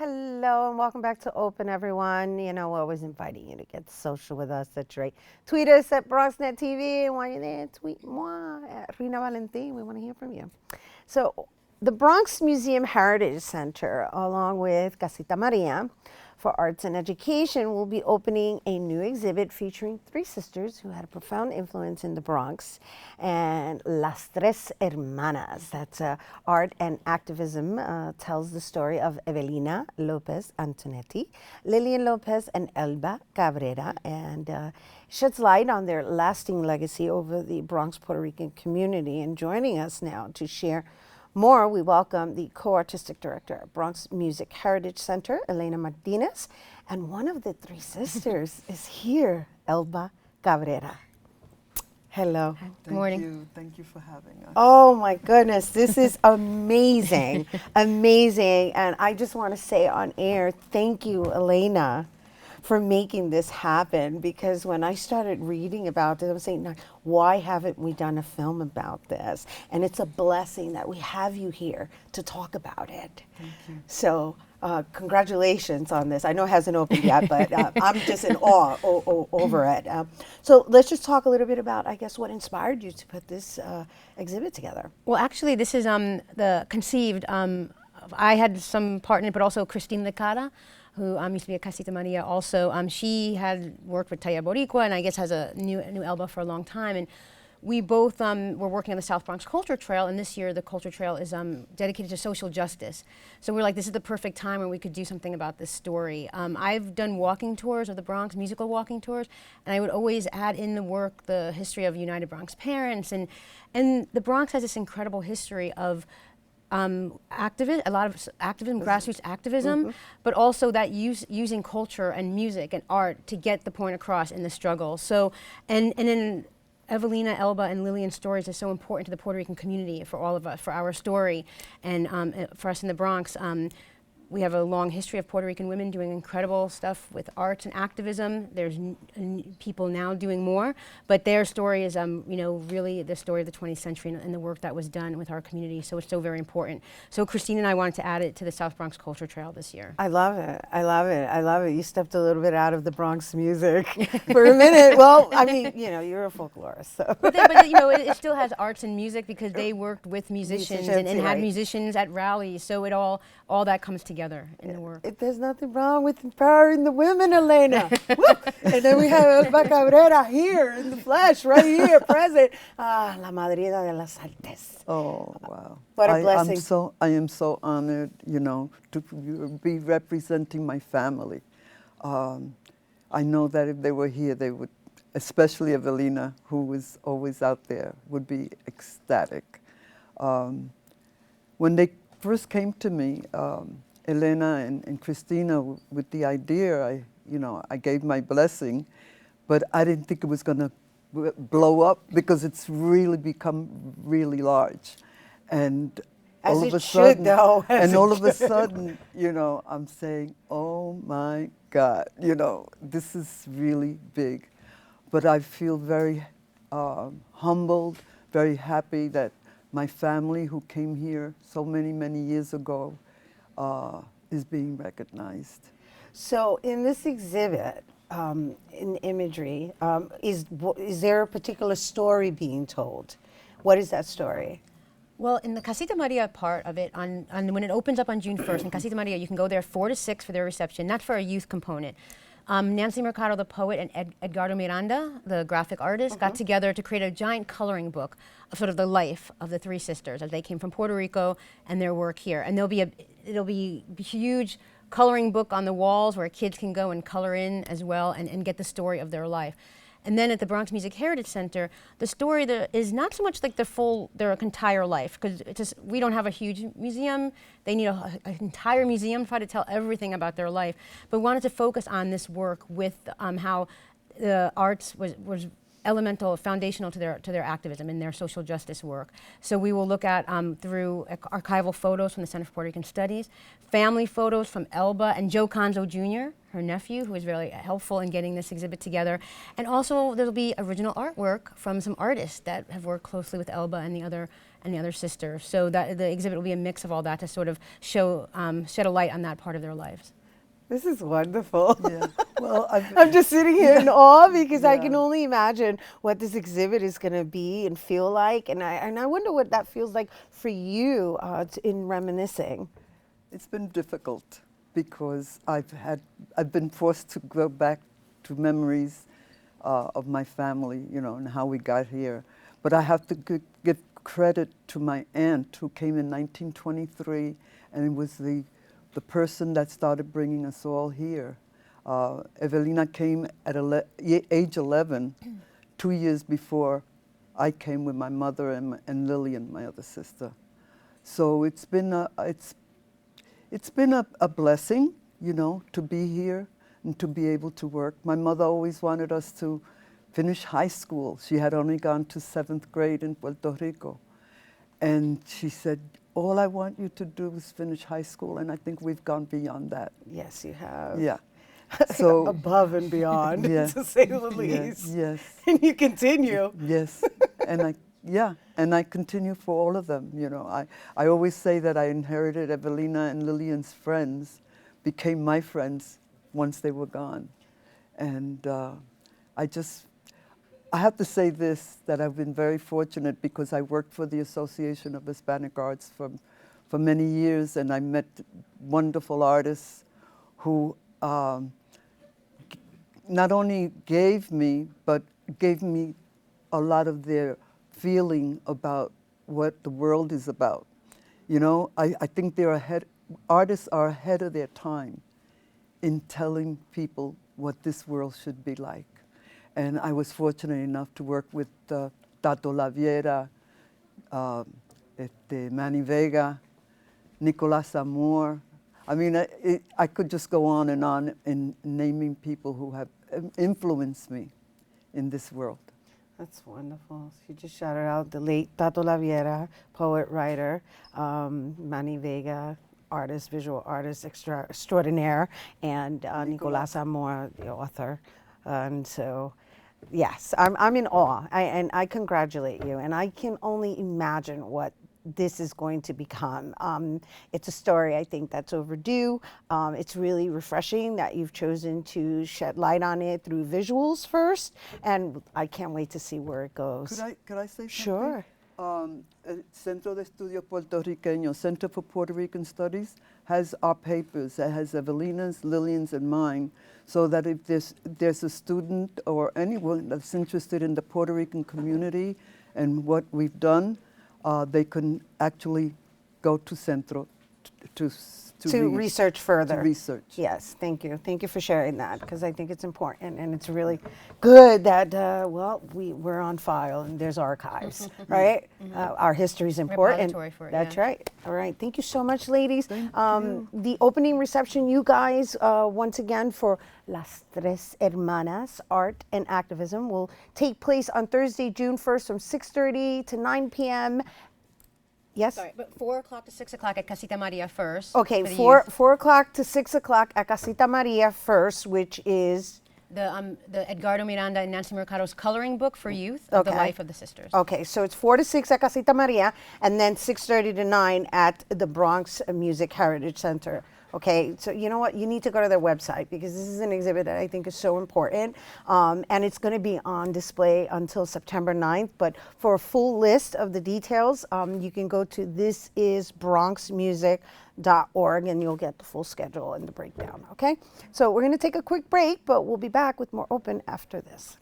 Hello and welcome back to Open, everyone. You know, we're always inviting you to get social with us. That's right. Tweet us at BronxNet TV. And while you're there, tweet moi at Rhina Valentin. We want to hear from you. So, the Bronx Museum Heritage Center, along with Casita Maria for Arts and Education, will be opening a new exhibit featuring three sisters who had a profound influence in the Bronx, and Las Tres Hermanas. That's art and activism, tells the story of Evelina Lopez Antonetti, Lillian Lopez, and Elba Cabrera, and sheds light on their lasting legacy over the Bronx Puerto Rican community. And joining us now to share more, we welcome the co-artistic director at Bronx Music Heritage Center, Elena Martinez, and one of the three sisters is here, Elba Cabrera. Hello. Good morning. Thank you for having us. Oh my goodness, this is amazing, amazing. And I just want to say on air, thank you, Elena, for making this happen, because when I started reading about it, I was saying, why haven't we done a film about this? And it's a blessing that we have you here to talk about it. Thank you. So congratulations on this. I know it hasn't opened yet, but I'm just in awe over it. So let's just talk a little bit about, I guess, what inspired you to put this exhibit together. Well, actually, this is the conceived. I had some part in it, but also Christine Licata, who used to be at Casita Maria also. She had worked with Taya Boricua and I guess has a new Elba for a long time. And we both were working on the South Bronx Culture Trail, and this year the Culture Trail is dedicated to social justice. So we're like, this is the perfect time where we could do something about this story. I've done walking tours of the Bronx, musical walking tours, and I would always add in the work the history of United Bronx Parents. And the Bronx has this incredible history of a lot of activism, grassroots activism, but also that using culture and music and art to get the point across in the struggle. So, and in Evelina, Elba, and Lillian's stories are so important to the Puerto Rican community, for all of us, for our story, and for us in the Bronx. We have a long history of Puerto Rican women doing incredible stuff with arts and activism. There's people now doing more, but their story is, really the story of the 20th century and the work that was done with our community. So it's so very important. So Christine and I wanted to add it to the South Bronx Culture Trail this year. I love it. I love it. I love it. You stepped a little bit out of the Bronx music for a minute. Well, I mean, you're a folklorist. So. But it still has arts and music, because they worked with musicians and had musicians at rallies. So it all that comes together in the work. There's nothing wrong with empowering the women, Elena. And then we have Elba Cabrera here in the flesh, right here, present. La madrina de las artes. Oh, wow. What a blessing. I am so honored, to be representing my family. I know that if they were here, they would, especially Evelina, who was always out there, would be ecstatic. When they first came to me, Elena and Christina, with the idea, I gave my blessing, but I didn't think it was going to blow up, because it's really become really large. And all of a sudden, I'm saying, oh my God, this is really big. But I feel very humbled, very happy that my family, who came here so many, many years ago, is being recognized. So in this exhibit, in imagery, is there a particular story being told? What is that story? Well, in the Casita Maria part of it, on when it opens up on June 1st, in Casita Maria, you can go there 4 to 6 for their reception. That's for a youth component. Nancy Mercado, the poet, and Edgardo Miranda, the graphic artist, got together to create a giant coloring book of sort of the life of the three sisters as they came from Puerto Rico and their work here. And it'll be a huge coloring book on the walls where kids can go and color in as well and get the story of their life. And then at the Bronx Music Heritage Center, the story is not so much like their entire life, because we don't have a huge museum. They need an entire museum to try to tell everything about their life. But we wanted to focus on this work with how the arts was elemental, foundational to their activism and their social justice work. So we will look at, through archival photos from the Center for Puerto Rican Studies, family photos from Elba and Joe Conzo Jr., her nephew, who was very helpful in getting this exhibit together. And also there'll be original artwork from some artists that have worked closely with Elba and the other and the other sister. So that the exhibit will be a mix of all that to sort of show, shed a light on that part of their lives. This is wonderful. Yeah. Well, I'm just sitting here in awe because I Yeah. can only imagine what this exhibit is going to be and feel like, and I wonder what that feels like for you in reminiscing. It's been difficult because I've been forced to go back to memories of my family, you know, and how we got here. But I have to give credit to my aunt who came in 1923, and it was the person that started bringing us all here. Elena came at age 11, 2 years before I came with my mother and Lillian, my other sister. So it's been a blessing, you know, to be here and to be able to work. My mother always wanted us to finish high school. She had only gone to 7th grade in Puerto Rico. And she said, all I want you to do is finish high school. And I think we've gone beyond that. Yes, you have. Yeah. So above and beyond, yeah, to say the least. yes. And you continue. Yes. And I continue for all of them. You know, I always say that I inherited Evelina and Lillian's friends, became my friends once they were gone. And I have to say this, that I've been very fortunate because I worked for the Association of Hispanic Arts for many years, and I met wonderful artists who not only gave me, but gave me a lot of their feeling about what the world is about. You know, I think artists are ahead of their time in telling people what this world should be like. And I was fortunate enough to work with Tato Laviera, Manny Vega, Nicolas Amor. I mean, I could just go on in naming people who have influenced me in this world. That's wonderful. You just shouted out the late Tato Laviera, poet, writer, Manny Vega, artist, visual artist extraordinaire, and Nicolas Amor, the author. And so, yes, I'm in awe, and I congratulate you. And I can only imagine what this is going to become. It's a story, I think, that's overdue. It's really refreshing that you've chosen to shed light on it through visuals first, and I can't wait to see where it goes. Could I say something? Sure. Centro de Estudios Puertorriqueños, Center for Puerto Rican Studies, has our papers. It has Evelina's, Lillian's, and mine, so that if there's a student or anyone that's interested in the Puerto Rican community and what we've done, they can actually go to Centro to research further. To research. Yes, thank you. Thank you for sharing that, because I think it's important, and it's really good that, we're on file and there's archives, right? Our history is important. Repository for it, That's yeah. right. All right. Thank you so much, ladies. Thank you. The opening reception, you guys, once again, for Las Tres Hermanas, Art and Activism, will take place on Thursday, June 1st from 6:30 to 9 p.m. Yes? Sorry, but 4 o'clock to 6 o'clock at Casita Maria first. Okay, for the 4 o'clock to 6 o'clock at Casita Maria first, which is? The Edgardo Miranda and Nancy Mercado's coloring book for youth of the Okay. life of the sisters. Okay, so it's 4 to 6 at Casita Maria, and then 6:30 to 9 at the Bronx Music Heritage Center. Okay, so you know what? You need to go to their website, because this is an exhibit that I think is so important, and it's going to be on display until September 9th. But for a full list of the details, you can go to thisisbronxmusic.org, and you'll get the full schedule and the breakdown. Okay, so we're going to take a quick break, but we'll be back with more Open after this.